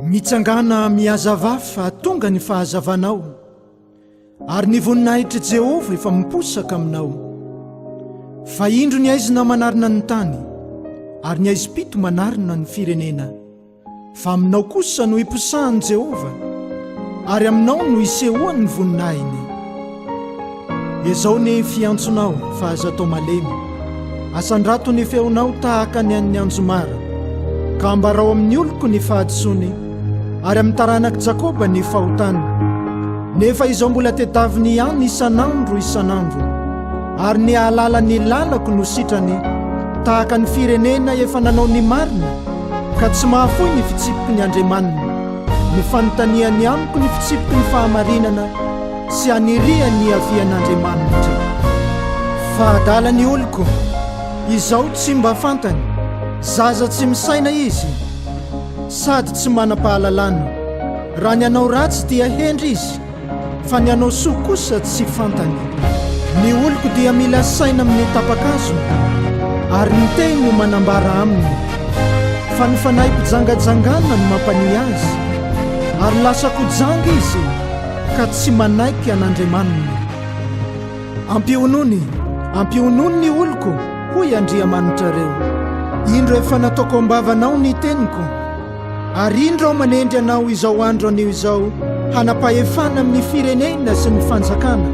Mitsangana Mihazavà fa tonga ny Fahazavanao, ary ny Voninahitr'i Jehovah efa miposaka aminao. Fa indro ny aizina manarina ny tany, ary ny aizipito manarina ny firenena. Fa aminao kosa no iposahany Jehovah, ary aminao no isehoany ny voninahiny. Ezao ny fiantsonao fa aza tao malemy, asandrato ny feonao tahaka ny an'ny anjomara, ka ambarao amin'ny oloko ny fahadisony, ary amin'ny taranak'i Jakoba ny fahotany. Nefa izao mbola tetaviny ihany isanandro, ary ny ahalala ny lalako no sitrany, tahaka ny firenena efa nanao ny marina, ka tsy mahafoy ny fitsipiky ny Andriamanina. Ny fanontaniany amiko ny fitsipiky ny fahamarinana, sy aniria ny avian'Andriamanitra. Fa adala ny oloko, izao tsy mba fantany, zaza tsy misaina izy, sady tsy manam-pahalalana. Raha ny anao ratsy dia hendry izy, fa ny anao soa kosa tsy fantany. Ny oloko dia mila saina amin'ny tapakazo, ary ny teny no manambara aminy. Fa ny fanahy mpijangajangana no mampany azy, ary lasa kojanga izy, ka tsy manaiky an'Andriamanina. Ampionony ny oloko, hoy Andriamanitra reo. Indro efa nataoko ambavanao ny teniko, ary indro aho manendry anao izao andro anio izao, hanapahefana amin'ny firenena sy ny fanjakana,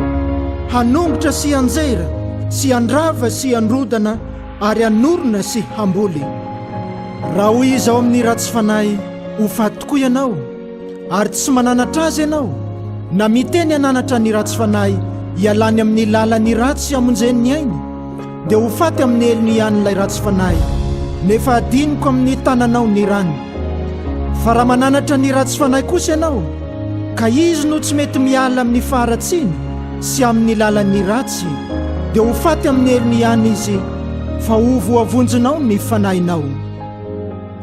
hanongotra sy anjera, sy andrava sy androdana, ary anorona sy hamboly. Raha hoy izao amin'ny ratsy fanahy, ho faty tokoa ianao, ary tsy mananatra azy ianao, na miteny ananatra ny ratsy fanahy, hialany amin'ny lalany ratsy amonjen'ny ainy, dia ho faty amin'ny elony ihany ilay ratsy fanahy, nefa adiniko amin'ny tananao ny rany. Fa raha mananatra ny ratsy fanahy kosa ianao, ka izy no tsy mety miala amin'ny faharatsiny sy amin'ny lalany ratsy, dia ho faty amin'ny elony ihany izy, fa ho voavonjinao ny fanahinao.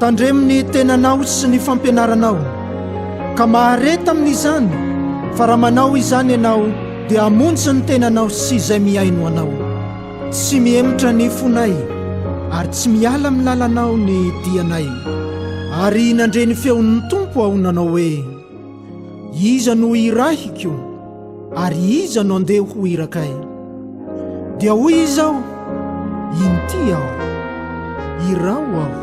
Tandreminy tenanao sy ny fampianaranao, ka mahareta amin'izany, fa raha manao izany ianao, dia hamonjy ny tenanao sy izay miaino anao. Tsy miemotra ny fonay, ary tsy miala amin'ny lalanao ny dianay. Ary nandre ny feon'ny tompo aho nanao hoe, iza no irahiko, ary iza no andeha ho irakay. Dia hoy izao, inty aho, irao aho.